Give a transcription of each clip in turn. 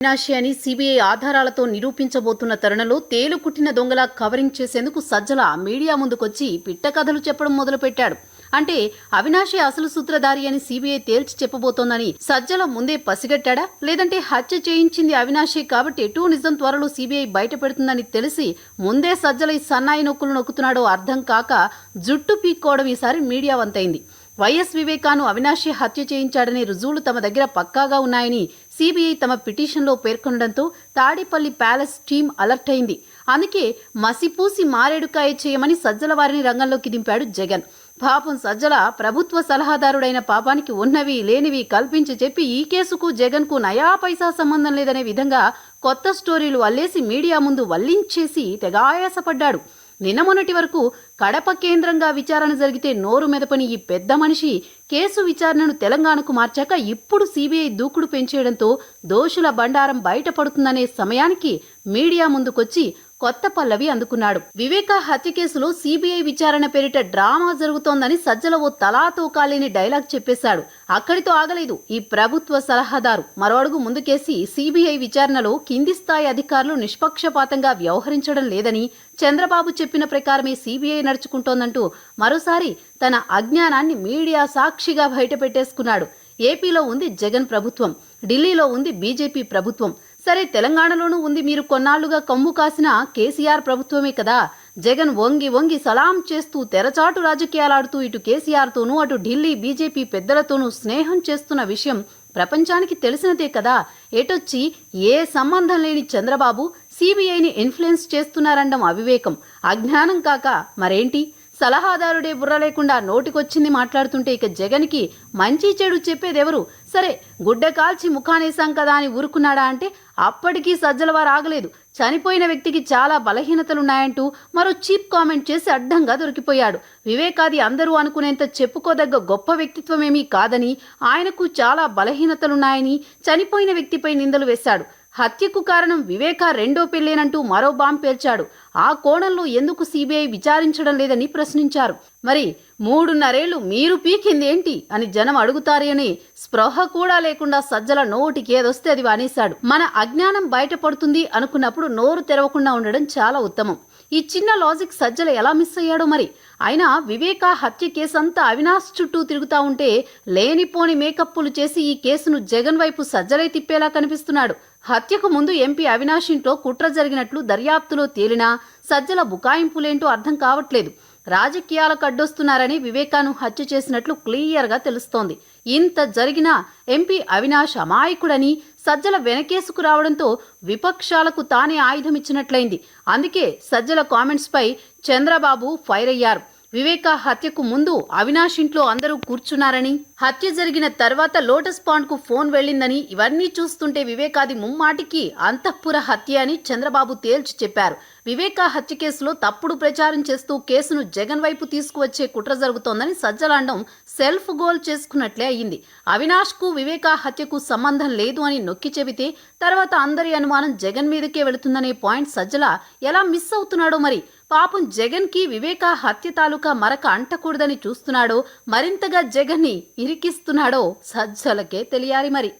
అవినాషి అని సీబీఐ ఆధారాలతో నిరూపించబోతున్న తరుణంలో తేలుకుట్టిన దొంగలా కవరింగ్ చేసేందుకు సజ్జల మీడియా ముందుకొచ్చి పిట్ట కథలు చెప్పడం మొదలుపెట్టాడు. అంటే అవినాషి అసలు సూత్రధారి అని సీబీఐ తేల్చి చెప్పబోతోందని సజ్జల ముందే పసిగట్టాడా, లేదంటే హత్య చేయించింది అవినాషి కాబట్టి ఎటూ నిజం త్వరలో సీబీఐ బయట పెడుతుందని తెలిసి ముందే సజ్జల ఈ సన్నాయి నొక్కులు నొక్కుతున్నాడో అర్థం కాక జుట్టు పీక్కోవడం ఈసారి మీడియా వంతైంది. వైఎస్ వివేకాను అవినాషి హత్య చేయించాడనే రుజువులు తమ దగ్గర పక్కాగా ఉన్నాయని సీబీఐ తమ పిటిషన్లో పేర్కొనడంతో తాడేపల్లి ప్యాలెస్ టీం అలర్ట్ అయింది. అందుకే మసిపూసి మారేడుకాయ చేయమని సజ్జల వారిని రంగంలోకి దింపాడు జగన్. పాపం సజ్జల ప్రభుత్వ సలహాదారుడైన పాపానికి ఉన్నవి లేనివి కల్పించి చెప్పి ఈ కేసుకు జగన్కు నయా పైసా సంబంధం లేదనే విధంగా కొత్త స్టోరీలు అల్లేసి మీడియా ముందు వల్లించేసి తెగాయాసపడ్డాడు. నిన్న మొన్నటి వరకు కడప కేంద్రంగా విచారణ జరిగితే నోరు మెదపని ఈ పెద్ద మనిషి కేసు విచారణను తెలంగాణకు మార్చాక ఇప్పుడు సీబీఐ దూకుడు పెంచేయడంతో దోషుల బండారం బయటపడుతుందనే సమయానికి మీడియా ముందుకొచ్చి కొత్త పల్లవి అందుకున్నాడు. వివేక హత్య కేసులో సీబీఐ విచారణ పేరిట డ్రామా జరుగుతోందని సజ్జల ఓ తలాతో కాలేని డైలాగ్ చెప్పేశాడు. అక్కడితో ఆగలేదు ఈ ప్రభుత్వ సలహాదారు. మరో అడుగు ముందుకేసి సీబీఐ విచారణలో కింది స్థాయి అధికారులు నిష్పక్షపాతంగా వ్యవహరించడం లేదని, చంద్రబాబు చెప్పిన ప్రకారమే సీబీఐ నడుచుకుంటోందంటూ మరోసారి తన అజ్ఞానాన్ని మీడియా సాక్షిగా బయటపెట్టేసుకున్నాడు. ఏపీలో ఉంది జగన్ ప్రభుత్వం, ఢిల్లీలో ఉంది బీజేపీ ప్రభుత్వం, సరే తెలంగాణలోనూ ఉంది మీరు కొన్నాళ్లుగా కమ్ము కాసిన కేసీఆర్ ప్రభుత్వమే కదా. జగన్ వంగి వంగి సలాం చేస్తూ తెరచాటు రాజకీయాలాడుతూ ఇటు కేసీఆర్తోనూ అటు ఢిల్లీ బీజేపీ పెద్దలతోనూ స్నేహం చేస్తున్న విషయం ప్రపంచానికి తెలిసినదే కదా. ఎటొచ్చి ఏ సంబంధం లేని చంద్రబాబు సీబీఐని ఇన్ఫ్లుయెన్స్ చేస్తున్నారనడం అవివేకం, అజ్ఞానం కాక మరేంటి? సలహాదారుడే బుర్ర లేకుండా నోటికొచ్చింది మాట్లాడుతుంటే ఇక జగన్కి మంచి చెడు చెప్పేదెవరు? సరే గుడ్డ కాల్చి ముఖానేసాం కదా అని ఊరుకున్నాడా అంటే అప్పటికీ సజ్జల వారు ఆగలేదు. చనిపోయిన వ్యక్తికి చాలా బలహీనతలున్నాయంటూ మరో చీప్ కామెంట్ చేసి అడ్డంగా దొరికిపోయాడు. వివేకాది అందరూ అనుకునేంత చెప్పుకోదగ్గ గొప్ప వ్యక్తిత్వమేమీ కాదని, ఆయనకు చాలా బలహీనతలున్నాయని చనిపోయిన వ్యక్తిపై నిందలు వేశాడు. హత్యకు కారణం వివేక రెండో పెళ్లేనంటూ మరో బాంబు పేల్చాడు. ఆ కోణంలో ఎందుకు సీబీఐ విచారించడం లేదని ప్రశ్నించారు. మరి 3.5 ఏళ్లు మీరు పీకిందేంటి అని జనం అడుగుతారని స్పృహ కూడా లేకుండా సజ్జల నోటికి ఏదొస్తే అది వానేశాడు. మన అజ్ఞానం బయటపడుతుంది అనుకున్నప్పుడు నోరు తెరవకుండా ఉండడం చాలా ఉత్తమం. ఈ చిన్న లాజిక్ సజ్జల ఎలా మిస్ అయ్యాడో మరి. అయినా వివేక హత్య కేసంతా అవినాష్ చుట్టూ తిరుగుతా ఉంటే లేనిపోని మేకప్పులు చేసి ఈ కేసును జగన్ వైపు సజ్జలై తిప్పేలా కనిపిస్తున్నాడు. హత్యకు ముందు ఎంపీ అవినాష్ ఇంట్లో కుట్ర జరిగినట్లు దర్యాప్తులో తేలినా సజ్జల బుకాయింపులేంటో అర్థం కావట్లేదు. రాజకీయాలకు అడ్డొస్తున్నారని వివేకాను హత్య చేసినట్లు క్లియర్గా తెలుస్తోంది. ఇంత జరిగినా ఎంపీ అవినాష్ అమాయకుడని సజ్జల వెనకేసుకు రావడంతో విపక్షాలకు తానే ఆయుధం ఇచ్చినట్లయింది. అందుకే సజ్జల కామెంట్స్పై చంద్రబాబు ఫైర్ అయ్యారు. వివేక హత్యకు ముందు అవినాష్ ఇంట్లో అందరూ కూర్చున్నారని, హత్య జరిగిన తర్వాత లోటస్ పాండ్ కు ఫోన్ వెళ్లిందని, ఇవన్నీ చూస్తుంటే వివేకాది ముమ్మాటికి అంతఃపుర హత్య అని చంద్రబాబు తేల్చి చెప్పారు. వివేక హత్య కేసులో తప్పుడు ప్రచారం చేస్తూ కేసును జగన్ వైపు తీసుకువచ్చే కుట్ర జరుగుతోందని సజ్జలాండం సెల్ఫ్ గోల్ చేసుకున్నట్లే అయ్యింది. అవినాష్ కు వివేక హత్యకు సంబంధం లేదు అని నొక్కి చెబితే తర్వాత అందరి అనుమానం జగన్ మీదకే వెళుతుందనే పాయింట్ సజ్జల ఎలా మిస్ అవుతున్నాడో మరి. పాపం జగన్ కి వివేక హత్య తాలూకా మరక అంటకూడదని చూస్తున్నాడో, మరింతగా జగన్ ని ఇరికిస్తున్నాడో సజ్జలకే తెలియాలి మరి.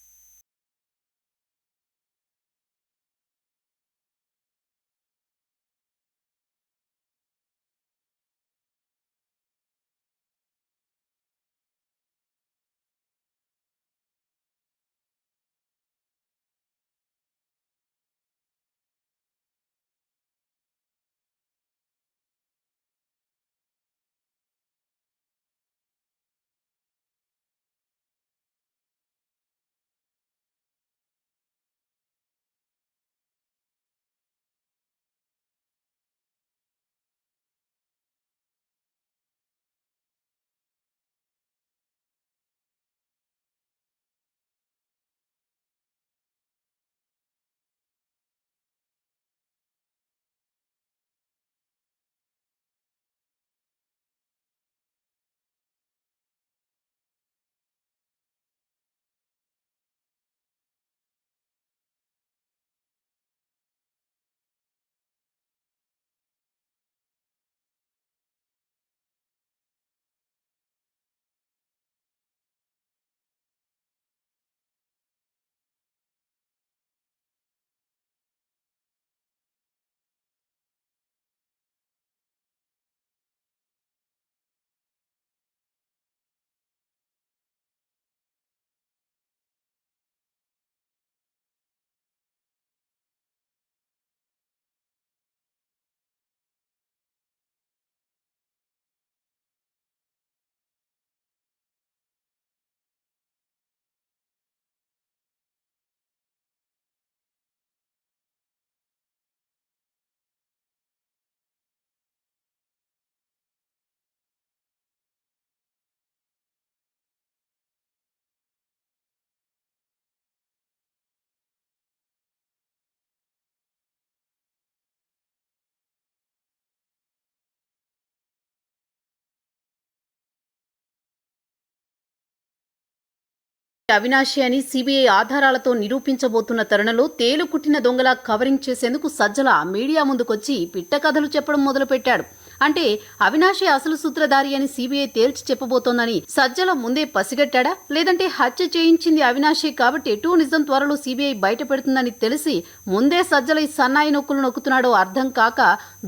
అవినాషి అని సీబీఐ ఆధారాలతో నిరూపించబోతున్న తరుణంలో తేలుకుట్టిన దొంగలా కవరింగ్ చేసేందుకు సజ్జల మీడియా ముందుకొచ్చి పిట్ట కథలు చెప్పడం మొదలుపెట్టాడు. అంటే అవినాషి అసలు సూత్రధారి అని సీబీఐ తేల్చి చెప్పబోతోందని సజ్జల ముందే పసిగట్టాడా, లేదంటే హత్య చేయించింది అవినాషి కాబట్టి ఎటూ నిజం త్వరలో సీబీఐ బయట పెడుతుందని తెలిసి ముందే సజ్జల ఈ సన్నాయి నొక్కులు నొక్కుతున్నాడో అర్థం కాక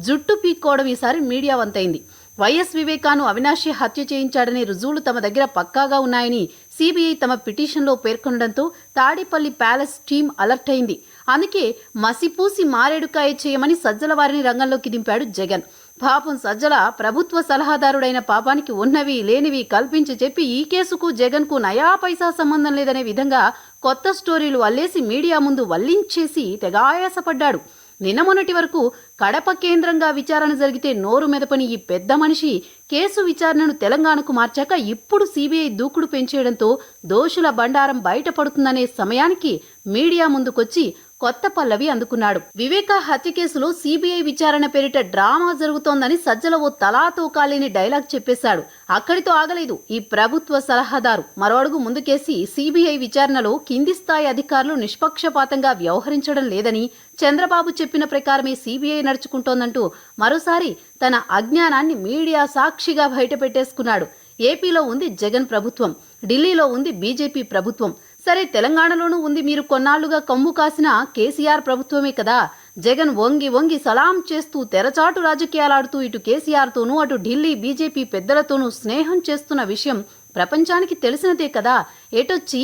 జుట్టు పీక్కోవడం ఈసారి మీడియా వంతైంది. వైఎస్ వివేకాను అవినాషి హత్య చేయించాడనే రుజువులు తమ దగ్గర పక్కాగా ఉన్నాయని సీబీఐ తమ పిటిషన్లో పేర్కొనడంతో తాడేపల్లి ప్యాలెస్ టీం అలర్ట్ అయింది. అందుకే మసిపూసి మారేడుకాయ చేయమని సజ్జల వారిని రంగంలోకి దింపాడు జగన్. పాపం సజ్జల ప్రభుత్వ సలహాదారుడైన పాపానికి ఉన్నవి లేనివి కల్పించి చెప్పి ఈ కేసుకు జగన్కు నయా పైసా సంబంధం లేదనే విధంగా కొత్త స్టోరీలు అల్లేసి మీడియా ముందు వల్లించేసి తెగాయాసపడ్డాడు. నిన్న మొన్నటి వరకు కడప కేంద్రంగా విచారణ జరిగితే నోరు మెదపని ఈ పెద్ద మనిషి కేసు విచారణను తెలంగాణకు మార్చాక ఇప్పుడు సీబీఐ దూకుడు పెంచేయడంతో దోషుల బండారం బయటపడుతుందనే సమయానికి మీడియా ముందుకొచ్చి కొత్త పల్లవి అందుకున్నాడు. వివేక హత్య కేసులో సీబీఐ విచారణ పేరిట డ్రామా జరుగుతోందని సజ్జల ఓ తలాతో కాలేని డైలాగ్ చెప్పేశాడు. అక్కడితో ఆగలేదు ఈ ప్రభుత్వ సలహాదారు. మరో అడుగు ముందుకేసి సీబీఐ విచారణలో కింది స్థాయి అధికారులు నిష్పక్షపాతంగా వ్యవహరించడం లేదని, చంద్రబాబు చెప్పిన ప్రకారమే సీబీఐ నడుచుకుంటోందంటూ మరోసారి తన అజ్ఞానాన్ని మీడియా సాక్షిగా బయటపెట్టేసుకున్నాడు. ఏపీలో ఉంది జగన్ ప్రభుత్వం, ఢిల్లీలో ఉంది బీజేపీ ప్రభుత్వం, సరే తెలంగాణలోనూ ఉంది మీరు కొన్నాళ్లుగా కమ్ము కాసిన కేసీఆర్ ప్రభుత్వమే కదా. జగన్ వంగి వంగి సలాం చేస్తూ తెరచాటు రాజకీయాలాడుతూ ఇటు కేసీఆర్తోనూ అటు ఢిల్లీ బీజేపీ పెద్దలతోనూ స్నేహం చేస్తున్న విషయం ప్రపంచానికి తెలిసినదే కదా. ఎటొచ్చి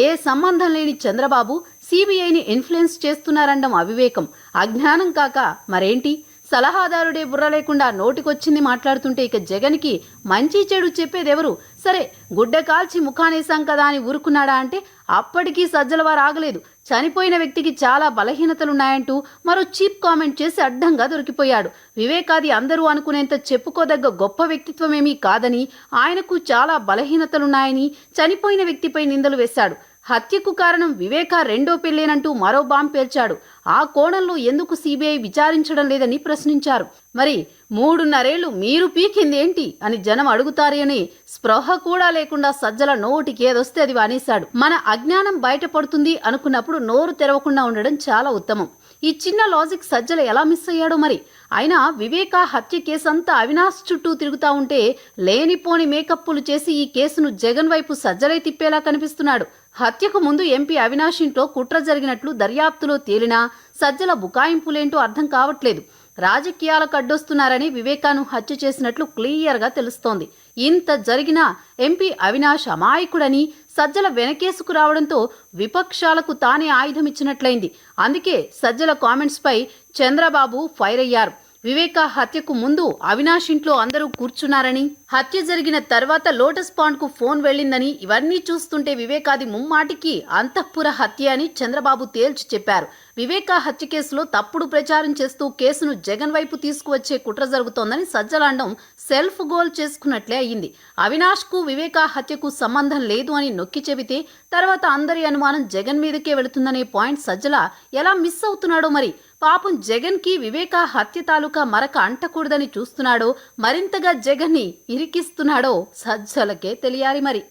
ఏ సంబంధం లేని చంద్రబాబు సీబీఐని ఇన్ఫ్లుయెన్స్ చేస్తున్నారనడం అవివేకం, అజ్ఞానం కాక మరేంటి? సలహాదారుడే బుర్ర లేకుండా నోటికొచ్చింది మాట్లాడుతుంటే ఇక జగన్కి మంచి చెడు చెప్పేదెవరు? సరే గుడ్డ కాల్చి ముఖానేసాం కదా అని ఊరుకున్నాడా అంటే అప్పటికీ సజ్జల వారు ఆగలేదు. చనిపోయిన వ్యక్తికి చాలా బలహీనతలున్నాయంటూ మరో చీప్ కామెంట్ చేసి అడ్డంగా దొరికిపోయాడు. వివేకాది అందరూ అనుకునేంత చెప్పుకోదగ్గ గొప్ప వ్యక్తిత్వమేమీ కాదని, ఆయనకు చాలా బలహీనతలున్నాయని చనిపోయిన వ్యక్తిపై నిందలు వేశాడు. హత్యకు కారణం వివేక రెండో పెళ్లేనంటూ మరో బాంబ్ పేల్చాడు. ఆ కోణంలో ఎందుకు సీబీఐ విచారించడం లేదని ప్రశ్నించారు. మరి 3.5 ఏళ్లు మీరు పీకిందేంటి అని జనం అడుగుతారని స్పృహ కూడా లేకుండా సజ్జల నోటికి ఏదొస్తే అది వానేశాడు. మన అజ్ఞానం బయటపడుతుంది అనుకున్నప్పుడు నోరు తెరవకుండా ఉండడం చాలా ఉత్తమం. ఈ చిన్న లాజిక్ సజ్జల ఎలా మిస్ అయ్యాడో మరి. అయినా వివేక హత్య కేసంతా అవినాష్ చుట్టూ తిరుగుతా ఉంటే లేనిపోని మేకప్పులు చేసి ఈ కేసును జగన్ వైపు సజ్జలై తిప్పేలా కనిపిస్తున్నాడు. హత్యకు ముందు ఎంపీ అవినాష్ ఇంట్లో కుట్ర జరిగినట్లు దర్యాప్తులో తేలినా సజ్జల బుకాయింపులేంటో అర్థం కావట్లేదు. రాజకీయాలకు అడ్డొస్తున్నారని వివేకాను హత్య చేసినట్లు క్లియర్గా తెలుస్తోంది. ఇంత జరిగినా ఎంపీ అవినాష్ అమాయకుడని సజ్జల వెనకేసుకు రావడంతో విపక్షాలకు తానే ఆయుధం ఇచ్చినట్లయింది. అందుకే సజ్జల కామెంట్స్పై చంద్రబాబు ఫైర్ అయ్యారు. వివేక హత్యకు ముందు అవినాష్ ఇంట్లో అందరూ కూర్చున్నారని, హత్య జరిగిన తర్వాత లోటస్ పాండ్ కు ఫోన్ వెళ్లిందని, ఇవన్నీ చూస్తుంటే వివేకాది ముమ్మాటికి అంతఃపుర హత్య అని చంద్రబాబు తేల్చి చెప్పారు. వివేక హత్య కేసులో తప్పుడు ప్రచారం చేస్తూ కేసును జగన్ వైపు తీసుకువచ్చే కుట్ర జరుగుతోందని సజ్జలాండం సెల్ఫ్ గోల్ చేసుకున్నట్లే అయ్యింది. అవినాష్ కు వివేక హత్యకు సంబంధం లేదు అని నొక్కి చెబితే తర్వాత అందరి అనుమానం జగన్ మీదకే వెళుతుందనే పాయింట్ సజ్జల ఎలా మిస్ అవుతున్నాడో మరి. పాపం జగన్ కి వివేక హత్య తాలూకా మరక అంటకూడదని చూస్తున్నాడో, మరింతగా జగన్ ని ఇరికిస్తున్నాడో సజ్జలకే తెలియాలి మరి.